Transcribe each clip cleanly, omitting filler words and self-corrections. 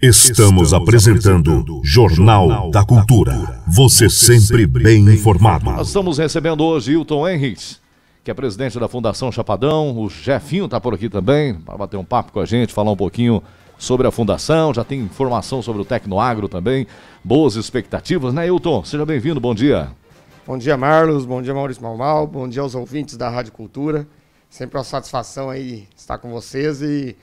Estamos apresentando Jornal da Cultura. Você sempre bem informado. Nós estamos recebendo hoje Hilton Henriques, que é presidente da Fundação Chapadão. O Jefinho está por aqui também, para bater um papo com a gente, falar um pouquinho sobre a Fundação. Já tem informação sobre o Tecnoagro também. Boas expectativas, né, Hilton? Seja bem-vindo, bom dia. Bom dia, Marlos. Bom dia, Maurício Malmal. Bom dia aos ouvintes da Rádio Cultura. Sempre uma satisfação aí estar com vocês e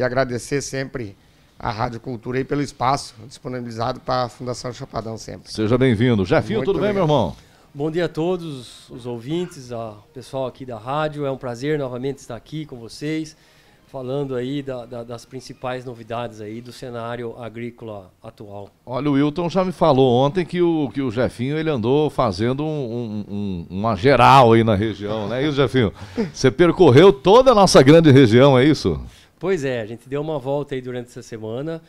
agradecer sempre a Rádio Cultura aí pelo espaço disponibilizado para a Fundação Chapadão sempre. Seja bem-vindo. Jefinho, tudo bem, meu irmão? Bom dia a todos os ouvintes, o pessoal aqui da rádio. É um prazer novamente estar aqui com vocês, falando aí das principais novidades aí do cenário agrícola atual. Olha, o Hilton já me falou ontem que o Jefinho ele andou fazendo uma geral aí na região, né? Isso, Jefinho? Você percorreu toda a nossa grande região, é isso? Pois é, a gente deu uma volta aí durante essa semana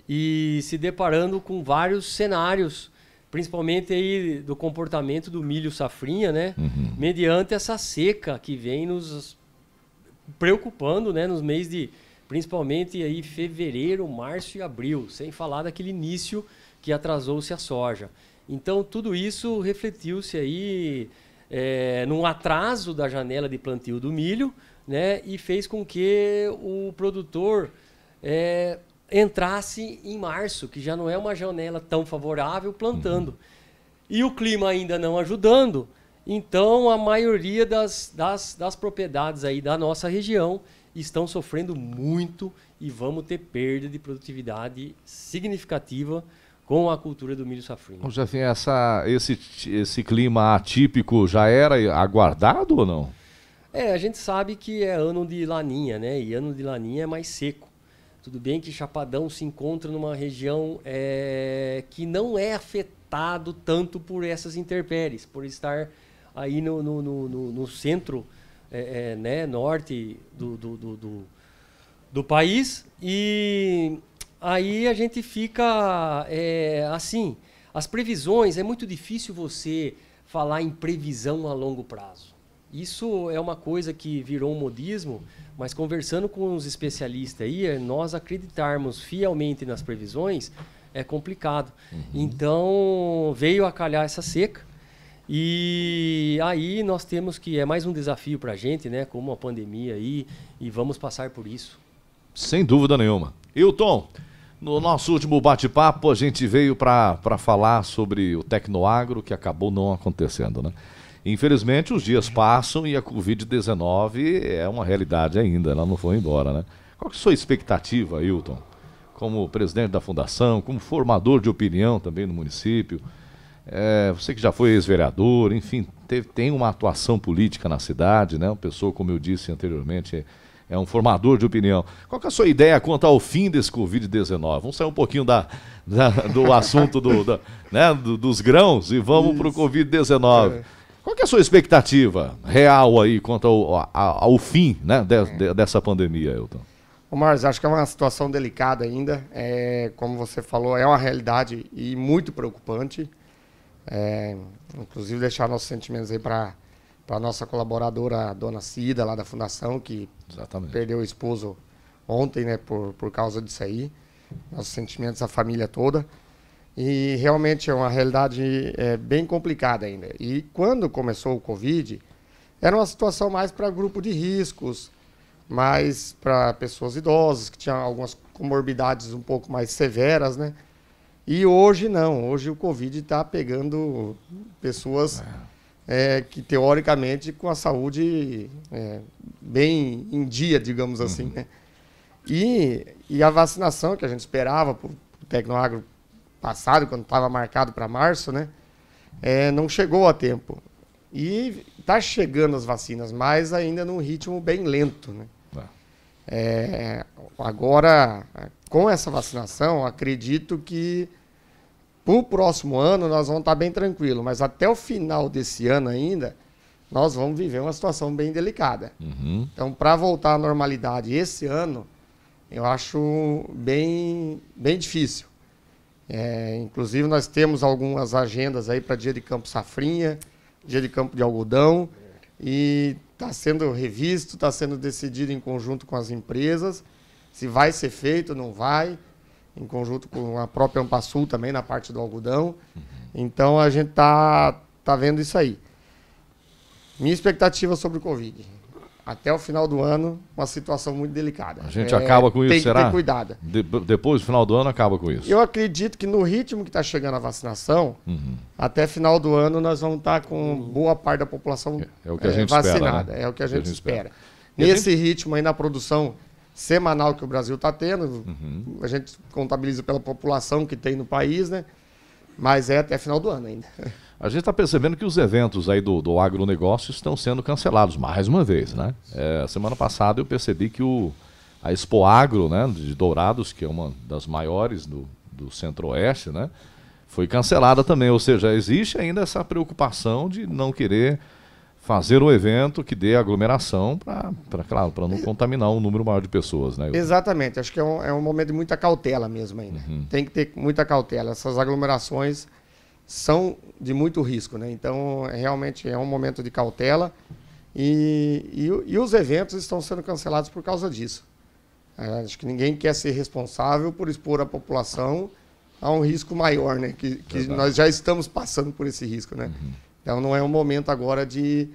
e se deparando com vários cenários, principalmente aí do comportamento do milho safrinha, né? Mediante essa seca que vem nos preocupando, né? Nos meses de, principalmente aí fevereiro, março e abril, sem falar daquele início que atrasou-se a soja. Então tudo isso refletiu-se aí num atraso da janela de plantio do milho, né, e fez com que o produtor entrasse em março, que já não é uma janela tão favorável, plantando. E o clima ainda não ajudando, então a maioria das propriedades aí da nossa região estão sofrendo muito e vamos ter perda de produtividade significativa com a cultura do milho safrinha. Jefinho, esse clima atípico já era aguardado ou não? A gente sabe que é ano de laninha, né? E ano de laninha é mais seco. Tudo bem que Chapadão se encontra numa região que não é afetado tanto por essas intempéries, por estar aí no centro né, norte do país. E aí a gente fica assim, as previsões, é muito difícil você falar em previsão a longo prazo. Isso é uma coisa que virou um modismo, mas conversando com os especialistas aí, nós acreditarmos fielmente nas previsões é complicado. Então, veio a calhar essa seca e aí nós temos que, é mais um desafio para a gente, né, como a pandemia aí, e vamos passar por isso. Sem dúvida nenhuma. Hilton, no nosso último bate-papo a gente veio para falar sobre o Tecnoagro, que acabou não acontecendo, né? Infelizmente, os dias passam e a Covid-19 é uma realidade ainda, ela não foi embora, né? Qual que é a sua expectativa, Hilton? Como presidente da Fundação, como formador de opinião também no município, você que já foi ex-vereador, enfim, tem uma atuação política na cidade, né? Uma pessoa, como eu disse anteriormente, é um formador de opinião. Qual que é a sua ideia quanto ao fim desse Covid-19? Vamos sair um pouquinho do assunto dos grãos e vamos para o Covid-19. Qual que é a sua expectativa real aí quanto ao fim, né, dessa pandemia, Hilton? Marcos, acho que é uma situação delicada ainda. Como você falou, é uma realidade e muito preocupante. Inclusive deixar nossos sentimentos aí para a nossa colaboradora, a dona Cida, lá da Fundação, que Exatamente. Perdeu o esposo ontem, né, por causa disso aí. Nossos sentimentos à família toda. E realmente é uma realidade bem complicada ainda. E quando começou o Covid, era uma situação mais para grupo de riscos, mais para pessoas idosas, que tinham algumas comorbidades um pouco mais severas, né? E hoje não, hoje o Covid está pegando pessoas que teoricamente com a saúde bem em dia, digamos assim, né? E a vacinação que a gente esperava para o Tecnoagro passado, quando estava marcado para março, né, não chegou a tempo. E está chegando as vacinas, mas ainda num ritmo bem lento, né? Agora, com essa vacinação, acredito que para o próximo ano nós vamos estar bem tranquilos, mas até o final desse ano ainda, nós vamos viver uma situação bem delicada. Então, para voltar à normalidade esse ano, eu acho bem difícil. Inclusive nós temos algumas agendas aí para dia de campo safrinha, dia de campo de algodão, e está sendo revisto, está sendo decidido em conjunto com as empresas, se vai ser feito ou não vai. em conjunto com a própria Ampasul também, na parte do algodão. Então, a gente tá vendo isso aí. Minha expectativa sobre o Covid. Até o final do ano, uma situação muito delicada. A gente acaba com isso, será? Tem que ter cuidado. Depois do final do ano, acaba com isso. Eu acredito que no ritmo que está chegando a vacinação, até final do ano nós vamos estar com boa parte da população É o que a gente vacinada. espera, né? É o que a gente espera. E Nesse ritmo aí na produção semanal que o Brasil está tendo, a gente contabiliza pela população que tem no país, né? Mas é até final do ano ainda. A gente está percebendo que os eventos aí do agronegócio estão sendo cancelados mais uma vez, né? Semana passada eu percebi que a Expo Agro, né, de Dourados, que é uma das maiores do Centro-Oeste, né, foi cancelada também. Ou seja, existe ainda essa preocupação de não querer fazer um evento que dê aglomeração para não contaminar um número maior de pessoas, né? Exatamente. Acho que é um momento de muita cautela mesmo ainda. Tem que ter muita cautela. Essas aglomerações são de muito risco, né? Então, realmente é um momento de cautela e os eventos estão sendo cancelados por causa disso. Acho que ninguém quer ser responsável por expor a população a um risco maior, né? Que nós já estamos passando por esse risco, né? Então, não é o momento agora de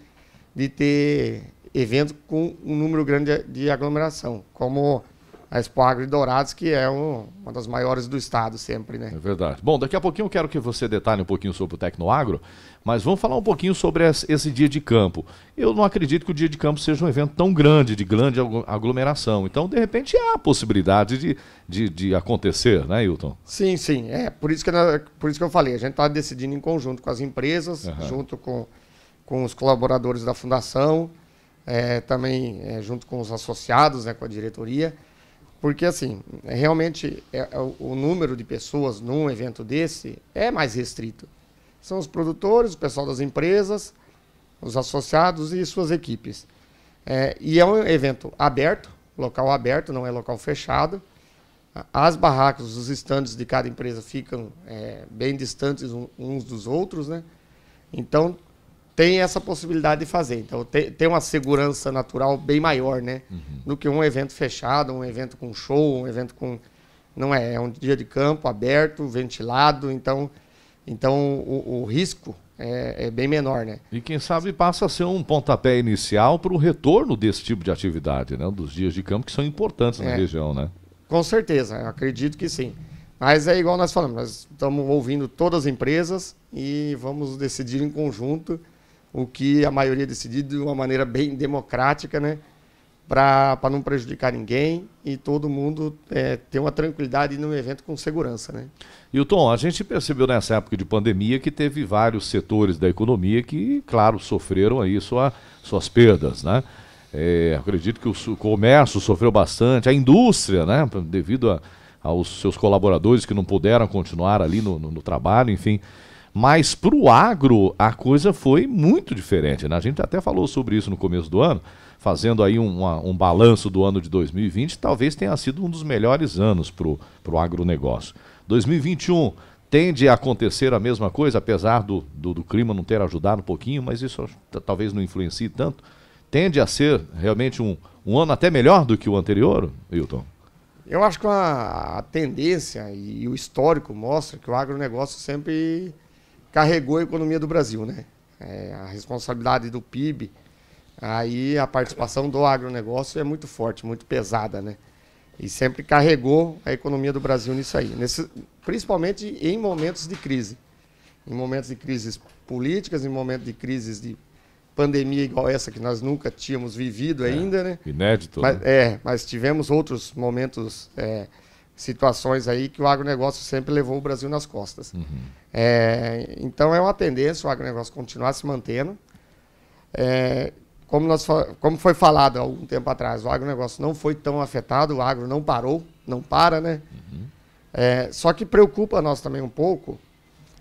ter eventos com um número grande de aglomeração, como a Expo Agro de Dourados, que é uma das maiores do estado sempre, né? É verdade. Bom, daqui a pouquinho eu quero que você detalhe um pouquinho sobre o Tecnoagro, mas vamos falar um pouquinho sobre esse dia de campo. Eu não acredito que o dia de campo seja um evento tão grande, de grande aglomeração. Então, de repente, há a possibilidade de acontecer, né, Hilton? Sim, sim. Por isso que eu falei, a gente está decidindo em conjunto com as empresas, junto com os colaboradores da fundação, também junto com os associados, né, com a diretoria. Porque, assim, realmente o número de pessoas num evento desse é mais restrito. São os produtores, o pessoal das empresas, os associados e suas equipes. E é um evento aberto, local aberto, não é local fechado. As barracas, os estandes de cada empresa ficam bem distantes uns dos outros, né? Então, tem essa possibilidade de fazer. Então, tem uma segurança natural bem maior, né? Do que um evento fechado, um evento com show, um evento com... Não é um dia de campo aberto, ventilado, então o risco é bem menor, né? E quem sabe passa a ser um pontapé inicial para o retorno desse tipo de atividade, né? Dos dias de campo que são importantes na região, né? Com certeza, eu acredito que sim. Mas é igual nós falamos, nós estamos ouvindo todas as empresas e vamos decidir em conjunto o que a maioria decidiu de uma maneira bem democrática, né? Para não prejudicar ninguém e todo mundo ter uma tranquilidade no evento com segurança, né? Hilton, a gente percebeu nessa época de pandemia que teve vários setores da economia que, claro, sofreram aí suas perdas, né? Acredito que o comércio sofreu bastante, a indústria, né? Devido aos seus colaboradores que não puderam continuar ali no trabalho, enfim. Mas para o agro a coisa foi muito diferente, né? A gente até falou sobre isso no começo do ano, fazendo aí um balanço do ano de 2020, talvez tenha sido um dos melhores anos para o agronegócio. 2021 tende a acontecer a mesma coisa, apesar do clima não ter ajudado um pouquinho, mas isso talvez não influencie tanto. Tende a ser realmente um ano até melhor do que o anterior, Hilton? Eu acho que a tendência e o histórico mostra que o agronegócio sempre carregou a economia do Brasil, né? A responsabilidade do PIB, aí a participação do agronegócio é muito forte, muito pesada, né? E sempre carregou a economia do Brasil nisso aí, principalmente em momentos de crise. Em momentos de crises políticas, em momentos de crises de pandemia igual essa que nós nunca tínhamos vivido ainda, né? Inédito. Mas, né? Mas tivemos outros momentos, situações aí que o agronegócio sempre levou o Brasil nas costas. Então é uma tendência o agronegócio continuar se mantendo. Como foi falado há algum tempo atrás, o agronegócio não foi tão afetado, o agro não parou, não para, né? Só que preocupa nós também um pouco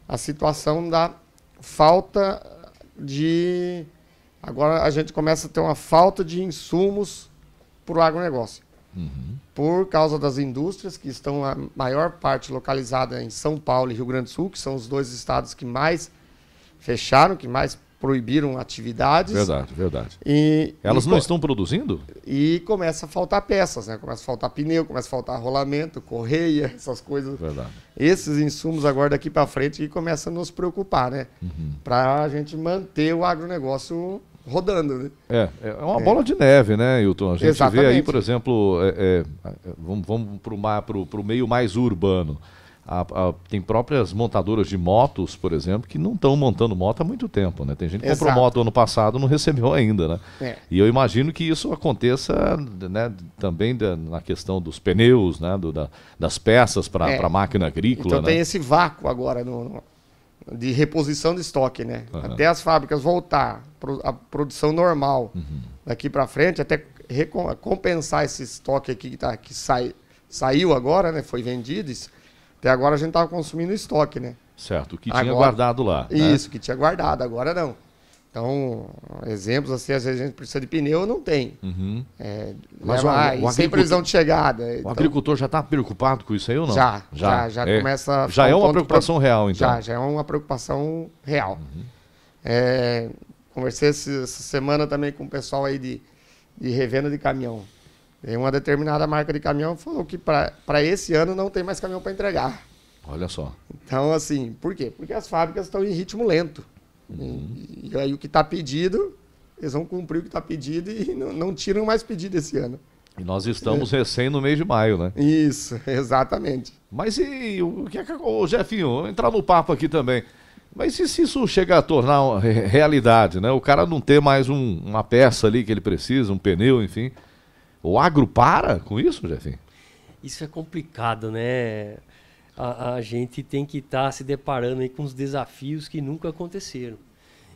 a situação da falta de... Agora a gente começa a ter uma falta de insumos para o agronegócio. Por causa das indústrias, que estão a maior parte localizada em São Paulo e Rio Grande do Sul, que são os dois estados que mais fecharam, que mais proibiram atividades. Verdade, verdade. E Elas não estão produzindo? E começa a faltar peças, né? Começa a faltar pneu, começa a faltar rolamento, correia, essas coisas. Verdade. Esses insumos agora daqui para frente que começam a nos preocupar, né? Para a gente manter o agronegócio rodando, né? É uma bola de neve, né, Hilton? A gente Exatamente. vê aí, por exemplo, vamos para o meio mais urbano. Tem próprias montadoras de motos, por exemplo, que não estão montando moto há muito tempo, né? Tem gente que comprou Exato. moto ano passado e não recebeu ainda, né? É. E eu imagino que isso aconteça, né, também na questão dos pneus, né, das peças para a máquina agrícola, Então né? tem esse vácuo agora de reposição de estoque, né? Até as fábricas voltar a produção normal daqui para frente, até compensar esse estoque aqui que saiu agora, né? Foi vendido. Até agora a gente estava consumindo estoque, né? Certo, o que tinha guardado lá. Isso, que tinha guardado, agora não. Então, exemplos assim, às vezes a gente precisa de pneu, não tem. Mas sem previsão de chegada. O agricultor já está preocupado com isso aí ou não? Já começa a já é uma preocupação real, então. Já é uma preocupação real. Conversei essa semana também com o pessoal aí de revenda de caminhão. Tem uma determinada marca de caminhão que falou que para esse ano não tem mais caminhão para entregar. Olha só. Então, assim, por quê? Porque as fábricas estão em ritmo lento. E aí o que está pedido, eles vão cumprir o que está pedido e não tiram mais pedido esse ano. E nós estamos recém no mês de maio, né? Isso, exatamente. Mas e o que é que... Ô, Jefinho, entrar no papo aqui também. Mas e se isso chega a tornar uma realidade, né? O cara não ter mais uma peça ali que ele precisa, um pneu, enfim. O agro para com isso, Jefinho? Isso é complicado, né? A gente tem que estar se deparando aí com os desafios que nunca aconteceram.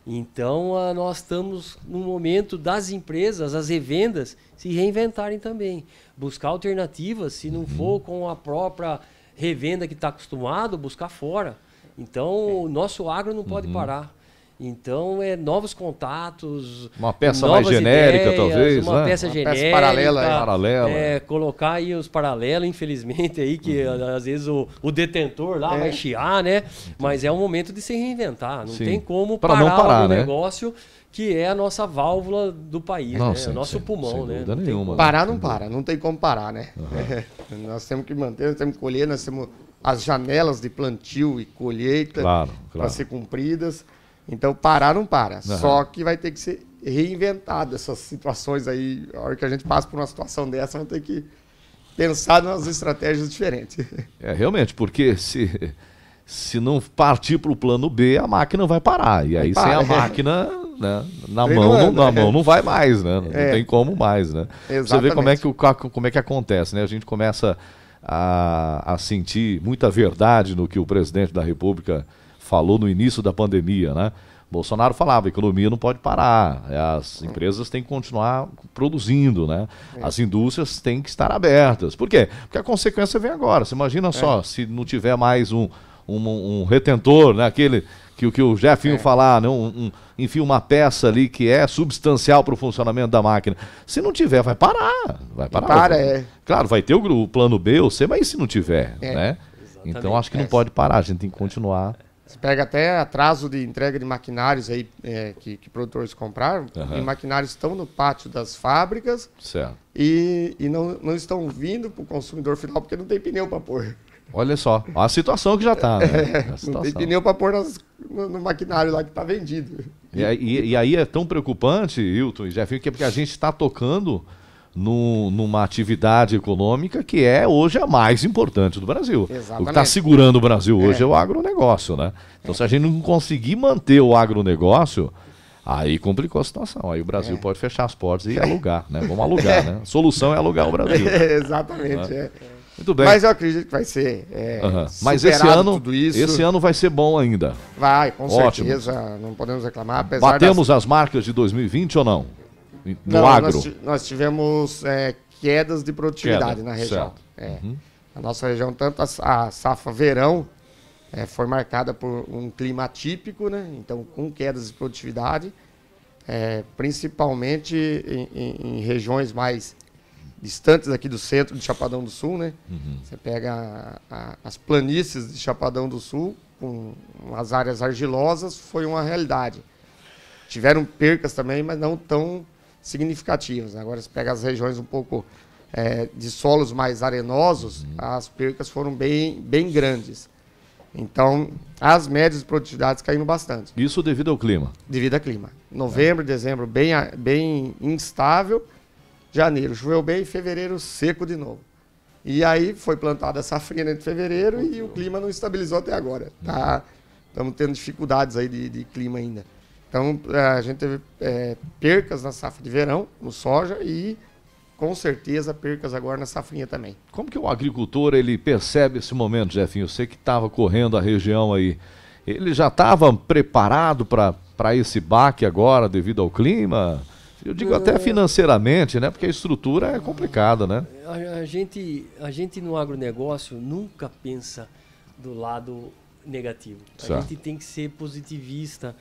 Então, nós estamos no momento das empresas, as revendas, se reinventarem também. Buscar alternativas, se não for com a própria revenda que está acostumado, buscar fora. Então, o nosso agro não pode parar. Então, novos contatos, uma peça mais genérica, ideias, talvez, uma né? peça genérica, peça paralela. Colocar aí os paralelos, infelizmente, aí que às vezes o detentor lá vai chiar, né? Mas é um momento de se reinventar. Não tem como parar o negócio, que é a nossa válvula do país, né? O nosso pulmão, né? Parar não para, não tem como parar, né? Nós temos que manter, nós temos que colher, nós temos as janelas de plantio e colheita para ser cumpridas. Então, parar não para. Só que vai ter que ser reinventado essas situações aí. A hora que a gente passa por uma situação dessa, vai ter que pensar nas estratégias diferentes. Realmente, porque se não partir para o plano B, a máquina vai parar. E aí, sem a máquina, né, na mão não vai mais, né? Não tem como mais, né? Você vê como é que acontece, né? A gente começa a sentir muita verdade no que o presidente da República falou no início da pandemia, né? Bolsonaro falava, a economia não pode parar, as empresas têm que continuar produzindo, né? As indústrias têm que estar abertas. Por quê? Porque a consequência vem agora. Você imagina só, se não tiver mais um retentor, né? Aquele que o Jefinho falar, né? Enfim, uma peça ali que é substancial para o funcionamento da máquina. Se não tiver, vai parar. Claro, vai ter o plano B ou C, mas e se não tiver, né? Então, acho que não pode parar, a gente tem que continuar. Você pega até atraso de entrega de maquinários aí que produtores compraram, e maquinários estão no pátio das fábricas e não estão vindo para o consumidor final porque não tem pneu para pôr. Olha só, a situação que já está. Né? Não tem pneu para pôr no maquinário lá que está vendido. E aí é tão preocupante, Hilton e Jefinho, que é porque a gente está tocando numa atividade econômica que é hoje a mais importante do Brasil. Exatamente. O que está segurando o Brasil hoje é o agronegócio, né? Então, se a gente não conseguir manter o agronegócio, aí complicou a situação. Aí o Brasil pode fechar as portas e alugar, né? Vamos alugar, né? A solução é alugar o Brasil. Exatamente, Muito bem. Mas eu acredito que vai ser Mas esse ano vai ser bom ainda. Vai, com certeza. Não podemos reclamar. Batemos as marcas de 2020 ou não? No agro? Nós tivemos quedas de produtividade na região. A nossa região, tanto a safra verão, foi marcada por um clima atípico, né? Então, com quedas de produtividade, principalmente em regiões mais distantes aqui do centro de Chapadão do Sul, né? Você pega as planícies de Chapadão do Sul, com as áreas argilosas, foi uma realidade. Tiveram percas também, mas não tão significativas. Agora, se pega as regiões um pouco de solos mais arenosos, as percas foram bem grandes. Então, as médias de produtividades caíram bastante. Isso devido ao clima? Devido ao clima. Novembro, dezembro, bem instável. Janeiro, choveu bem. Fevereiro, seco de novo. E aí, foi plantada a safrinha de fevereiro e o clima não estabilizou até agora. Estamos tendo dificuldades aí de clima ainda. Então, a gente teve percas na safra de verão, no soja, e com certeza percas agora na safrinha também. Como que o agricultor ele percebe esse momento, Jefinho? Você que estava correndo a região aí, ele já estava preparado para esse baque agora devido ao clima? Eu digo até financeiramente, né? Porque a estrutura é complicada, né? A gente no agronegócio nunca pensa do lado negativo. Certo. A gente tem que ser positivista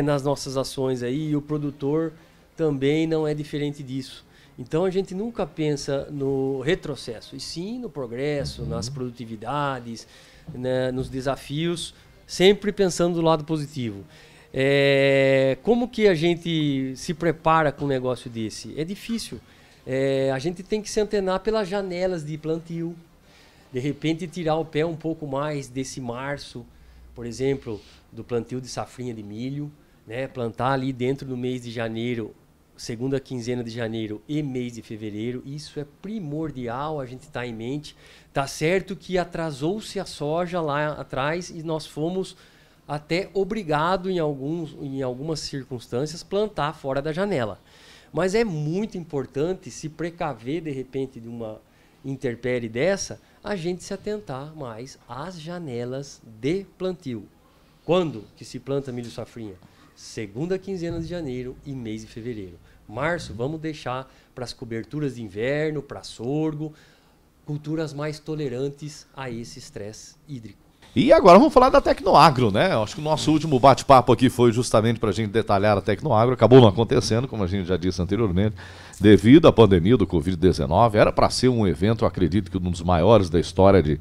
nas nossas ações aí, e o produtor também não é diferente disso. Então a gente nunca pensa no retrocesso, e sim no progresso, nas produtividades, né, nos desafios, sempre pensando do lado positivo. Como que a gente se prepara com um negócio desse? É difícil. A gente tem que se antenar pelas janelas de plantio. De repente tirar o pé um pouco mais desse março, por exemplo, do plantio de safrinha de milho, né? Plantar ali dentro do mês de janeiro, segunda quinzena de janeiro e mês de fevereiro. Isso é primordial a gente estar em mente. Tá certo que atrasou-se a soja lá atrás e nós fomos até obrigados em algumas circunstâncias plantar fora da janela. Mas é muito importante se precaver de repente de uma intempérie dessa, a gente se atentar mais às janelas de plantio. Quando que se planta milho safrinha? Segunda quinzena de janeiro e mês de fevereiro. Março, vamos deixar para as coberturas de inverno, para sorgo, culturas mais tolerantes a esse estresse hídrico. E agora vamos falar da Tecnoagro, né? Acho que o nosso último bate-papo aqui foi justamente para a gente detalhar a Tecnoagro. Acabou não acontecendo, como a gente já disse anteriormente, devido à pandemia do Covid-19. Era para ser um evento, eu acredito que um dos maiores da história de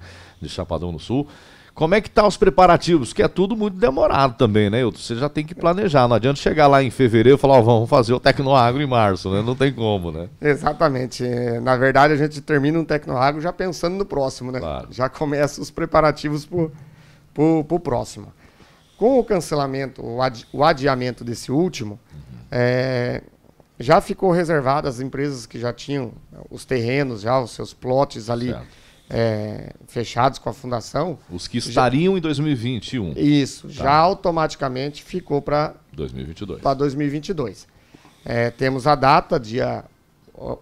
Chapadão do Sul. Como é que tá os preparativos? Que é tudo muito demorado também, né? Você já tem que planejar. Não adianta chegar lá em fevereiro e falar, vamos fazer o Tecnoagro em março, né? Não tem como, né? Exatamente. Na verdade, a gente termina um Tecnoagro já pensando no próximo, né? Claro. Já começa os preparativos pro próximo. Com o cancelamento, o adiamento desse último, já ficou reservado às empresas que já tinham os terrenos, já os seus plotes ali fechados com a fundação. Os que estariam em 2021. Isso, já automaticamente ficou para 2022. Temos a data, dia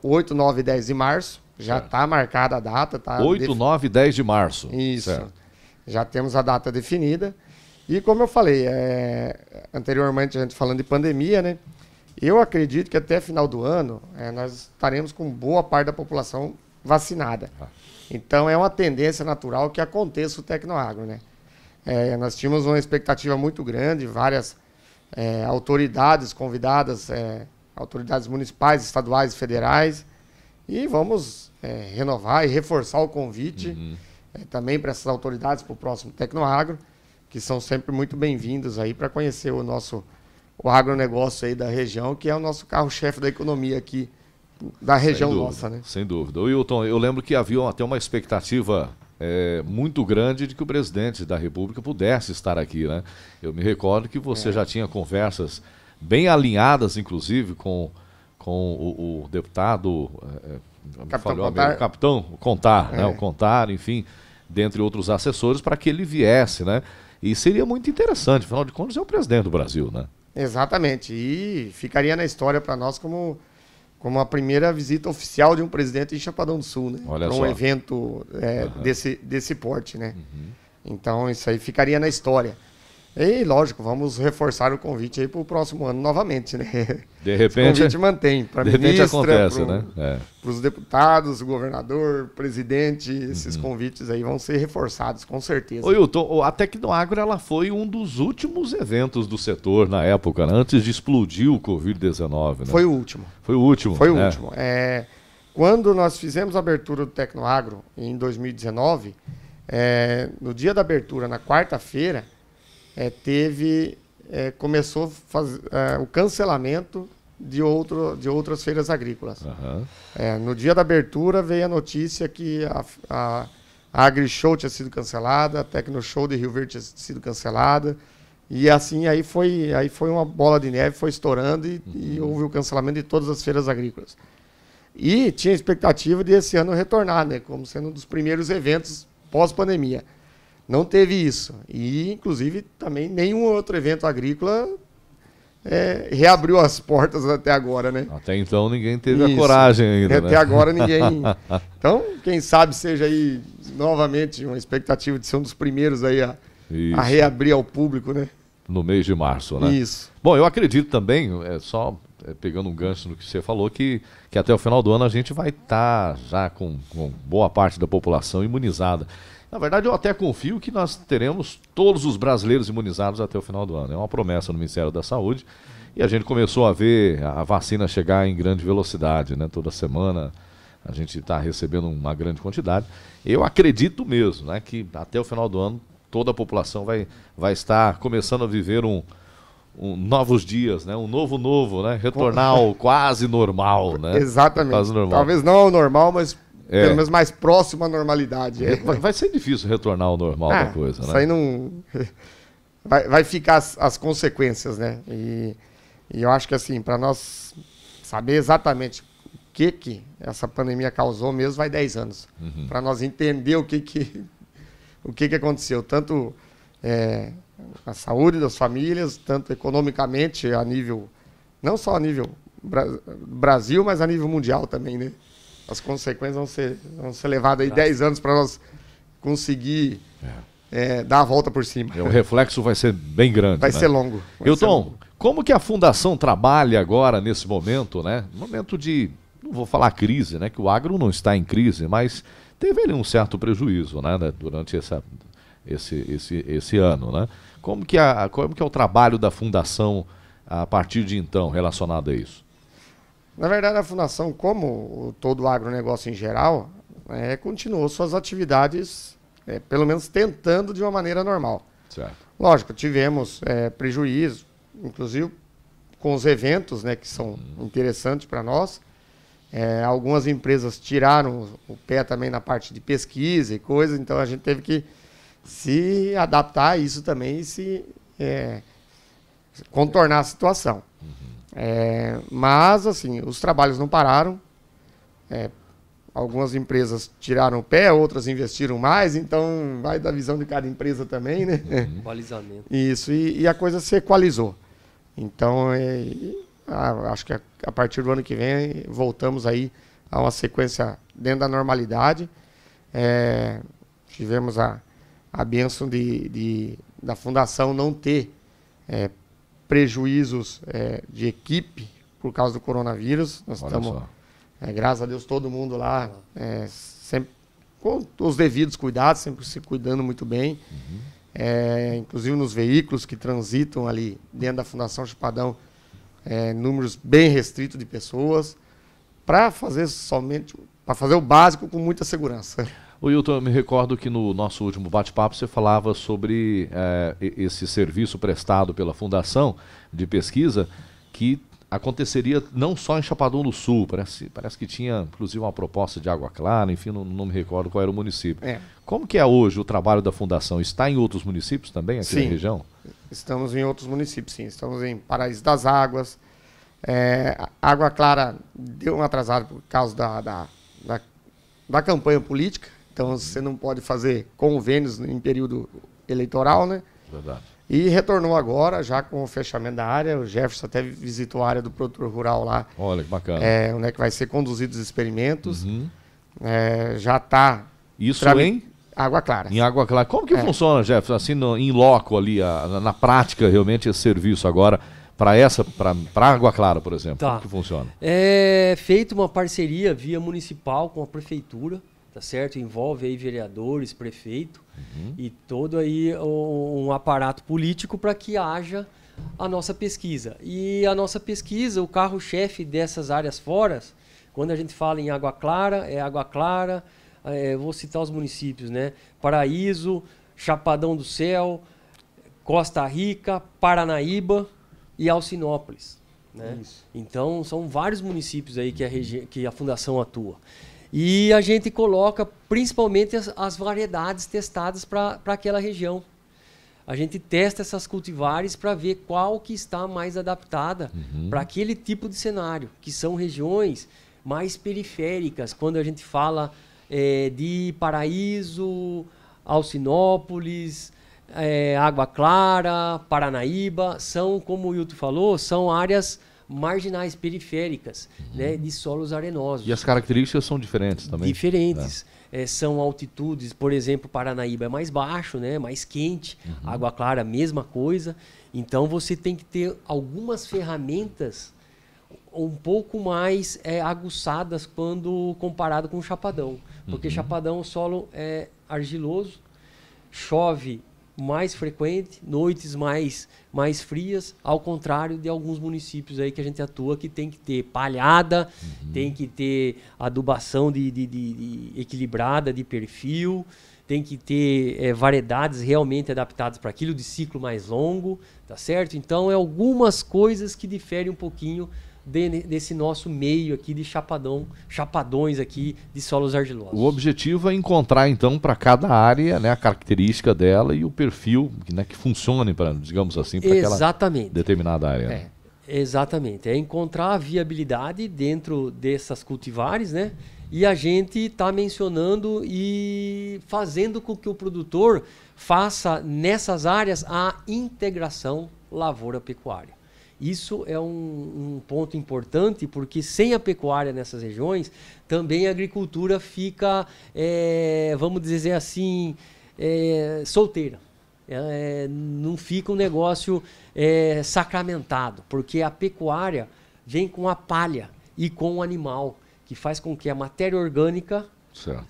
8, 9 e 10 de março, já está marcada a data. 8, 9 e 10 de março. Isso, certo. Já temos a data definida. E como eu falei, anteriormente a gente falando de pandemia, né? Eu acredito que até final do ano nós estaremos com boa parte da população vacinada. Então é uma tendência natural que aconteça o Tecnoagro, né? Nós tínhamos uma expectativa muito grande, várias autoridades convidadas, autoridades municipais, estaduais e federais, e vamos renovar e reforçar o convite também para essas autoridades para o próximo Tecnoagro, que são sempre muito bem-vindos aí para conhecer o agronegócio aí da região, que é o nosso carro-chefe da economia aqui da região nossa, né? Sem dúvida. Wilton, eu lembro que havia até uma expectativa muito grande de que o presidente da República pudesse estar aqui, né? Eu me recordo que você já tinha conversas bem alinhadas, inclusive, com o deputado, o capitão Contar, né? O Contar, enfim, dentre outros assessores, para que ele viesse, né? E seria muito interessante, afinal de contas, é o presidente do Brasil, né? Exatamente. E ficaria na história para nós como a primeira visita oficial de um presidente em Chapadão do Sul, né? Olha para um evento desse porte, né? Então isso aí ficaria na história. E lógico, vamos reforçar o convite aí para o próximo ano novamente, né? De repente, o convite mantém para de repente acontece, né? Para os deputados, o governador, o presidente, esses convites aí vão ser reforçados, com certeza. Ô Wilton, a Tecnoagro ela foi um dos últimos eventos do setor na época, né? Antes de explodir o Covid-19, né? Foi o último. Foi o último. Foi o último. Quando nós fizemos a abertura do Tecnoagro em 2019, no dia da abertura, na quarta-feira, teve começou o cancelamento de outras feiras agrícolas. No dia da abertura veio a notícia que a AgriShow tinha sido cancelada, a TecnoShow de Rio Verde tinha sido cancelada, e assim aí foi uma bola de neve, foi estourando e houve o cancelamento de todas as feiras agrícolas. E tinha expectativa de esse ano retornar, né, como sendo um dos primeiros eventos pós-pandemia. Não teve isso. E, inclusive, também nenhum outro evento agrícola reabriu as portas até agora, né? Até então ninguém teve a coragem ainda, até agora ninguém... Então, quem sabe seja aí novamente uma expectativa de ser um dos primeiros aí a reabrir ao público, né? No mês de março, né? Isso. Bom, eu acredito também, pegando um gancho no que você falou, que até o final do ano a gente vai estar já com boa parte da população imunizada. Na verdade, eu até confio que nós teremos todos os brasileiros imunizados até o final do ano. É uma promessa do Ministério da Saúde. E a gente começou a ver a vacina chegar em grande velocidade, né? Toda semana a gente está recebendo uma grande quantidade. Eu acredito mesmo, né, que até o final do ano toda a população vai estar começando a viver novos dias, né? Um novo, né? Retornar ao quase normal, né? Exatamente. Quase normal. Talvez não ao normal, mas pelo menos mais próximo à normalidade. Vai ser difícil retornar ao normal da coisa, né? Isso aí não... Vai ficar as consequências, né? E eu acho que, assim, para nós saber exatamente o que essa pandemia causou mesmo, vai 10 anos. Para nós entender o que aconteceu. Tanto a saúde das famílias, tanto economicamente, a nível... Não só a nível Brasil, mas a nível mundial também, né? As consequências vão ser levadas aí 10 anos para nós conseguir dar a volta por cima. O reflexo vai ser bem grande. Vai ser longo. Hilton, como que a Fundação trabalha agora nesse momento, né? Momento de, não vou falar crise, né? Que o agro não está em crise, mas teve ali um certo prejuízo, né? Durante esse ano, né? Como que é o trabalho da Fundação a partir de então relacionado a isso? Na verdade, a Fundação, como todo o agronegócio em geral, continuou suas atividades, pelo menos tentando de uma maneira normal. Certo. Lógico, tivemos prejuízo, inclusive com os eventos, né, que são interessantes para nós. Algumas empresas tiraram o pé também na parte de pesquisa e coisas, então a gente teve que se adaptar a isso também e se contornar a situação. Mas, assim, os trabalhos não pararam. Algumas empresas tiraram o pé, outras investiram mais, então vai da visão de cada empresa também, né? Equalizamento. Isso, e a coisa se equalizou. Então, acho que a partir do ano que vem voltamos aí a uma sequência dentro da normalidade. Tivemos a bênção da Fundação não ter prejuízos de equipe por causa do coronavírus. Nós estamos, graças a Deus, todo mundo lá sempre com os devidos cuidados, sempre se cuidando muito bem. Inclusive nos veículos que transitam ali dentro da Fundação Chapadão, números bem restritos de pessoas, para fazer o básico com muita segurança. O Hilton, eu me recordo que no nosso último bate-papo você falava sobre esse serviço prestado pela Fundação de Pesquisa, que aconteceria não só em Chapadão do Sul, parece que tinha inclusive uma proposta de Água Clara, enfim, não me recordo qual era o município. Como que é hoje o trabalho da Fundação? Está em outros municípios também aqui na região? Estamos em outros municípios, sim. Estamos em Paraíso das Águas. Água Clara deu um atrasado por causa da campanha política. Então, você não pode fazer convênios em período eleitoral, né? Verdade. E retornou agora, já com o fechamento da área. O Jefferson até visitou a área do produtor rural lá. Olha, que bacana. Onde é que vai ser conduzidos os experimentos. Já está... Isso em? Água Clara. Em Água Clara. Como que funciona, Jefferson, assim, em loco ali, na prática, realmente, esse serviço agora, para Água Clara, por exemplo? Tá. Como que funciona? É feita uma parceria via municipal com a prefeitura, tá certo? Envolve aí vereadores, prefeito e todo aí um aparato político para que haja a nossa pesquisa. E a nossa pesquisa, o carro-chefe dessas áreas fora, quando a gente fala em Água Clara, vou citar os municípios, né? Paraíso, Chapadão do Céu, Costa Rica, Paranaíba e Alcinópolis, né? Então são vários municípios aí que a fundação atua. E a gente coloca principalmente as variedades testadas para aquela região. A gente testa essas cultivares para ver qual que está mais adaptada para aquele tipo de cenário, que são regiões mais periféricas. Quando a gente fala de Paraíso, Alcinópolis, Água Clara, Paranaíba, são, como o Wilton falou, são áreas marginais, periféricas, né, de solos arenosos. E as características são diferentes também? Diferentes. São altitudes, por exemplo, Paranaíba é mais baixo, né, mais quente, Água Clara, mesma coisa. Então você tem que ter algumas ferramentas um pouco mais aguçadas quando comparado com o Chapadão. Porque Chapadão, o solo é argiloso, chove mais frequente, noites mais frias, ao contrário de alguns municípios aí que a gente atua, que tem que ter palhada, tem que ter adubação de equilibrada de perfil, tem que ter variedades realmente adaptadas para aquilo, de ciclo mais longo, tá certo? Então, algumas coisas que diferem um pouquinho desse nosso meio aqui de chapadões aqui de solos argilosos. O objetivo é encontrar, então, para cada área, né, a característica dela e o perfil, né, que funcione, digamos assim, para aquela determinada área. Né? Exatamente. É encontrar a viabilidade dentro dessas cultivares, né? E a gente está mencionando e fazendo com que o produtor faça nessas áreas a integração lavoura-pecuária. Isso é um ponto importante, porque sem a pecuária nessas regiões, também a agricultura fica, vamos dizer assim, solteira. Não fica um negócio sacramentado, porque a pecuária vem com a palha e com o animal, que faz com que a matéria orgânica, certo,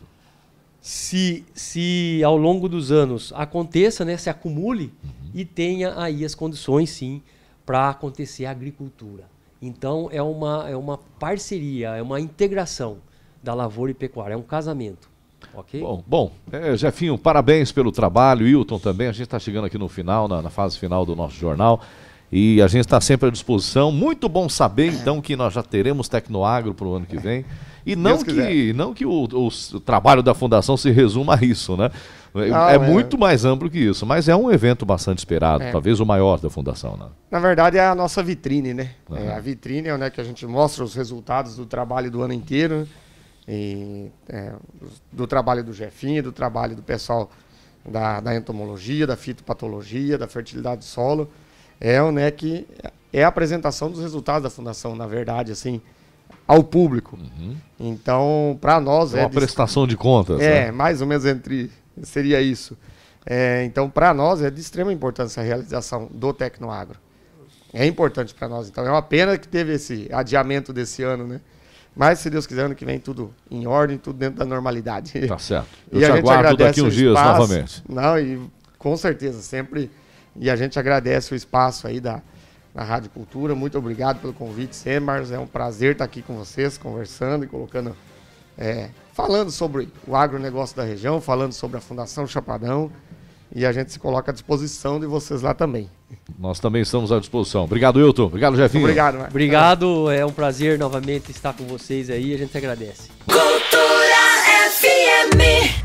se ao longo dos anos aconteça, né, se acumule e tenha aí as condições, sim, para acontecer a agricultura. Então é uma parceria, é uma integração da lavoura e pecuária, é um casamento. Ok? Bom, Jefinho, parabéns pelo trabalho, Wilton também, a gente está chegando aqui no final, na fase final do nosso jornal, e a gente está sempre à disposição. Muito bom saber, então, que nós já teremos Tecnoagro para o ano que vem, e não que o trabalho da Fundação se resuma a isso, né? Muito mais amplo que isso, mas é um evento bastante esperado, talvez o maior da Fundação, né? Na verdade é a nossa vitrine, né? A vitrine é onde que a gente mostra os resultados do trabalho do ano inteiro, e, do trabalho do Jefinho, do trabalho do pessoal da entomologia, da fitopatologia, da fertilidade do solo. Que é a apresentação dos resultados da Fundação, na verdade, assim, ao público. Então, para nós uma prestação de contas. Mais ou menos seria isso. Então, para nós é de extrema importância a realização do Tecnoagro. É importante para nós. Então, é uma pena que teve esse adiamento desse ano, né? Mas, se Deus quiser, ano que vem tudo em ordem, tudo dentro da normalidade. Tá certo. Eu te aguardo daqui uns dias novamente. Não, e com certeza, sempre. E a gente agradece o espaço aí da Rádio Cultura. Muito obrigado pelo convite, Semars. É um prazer estar aqui com vocês, conversando e colocando, falando sobre o agronegócio da região, falando sobre a Fundação Chapadão. E a gente se coloca à disposição de vocês lá também. Nós também estamos à disposição. Obrigado, Wilton. Obrigado, Jefinho. Obrigado, Marcos. Obrigado. É um prazer novamente estar com vocês aí. A gente agradece. Cultura FM.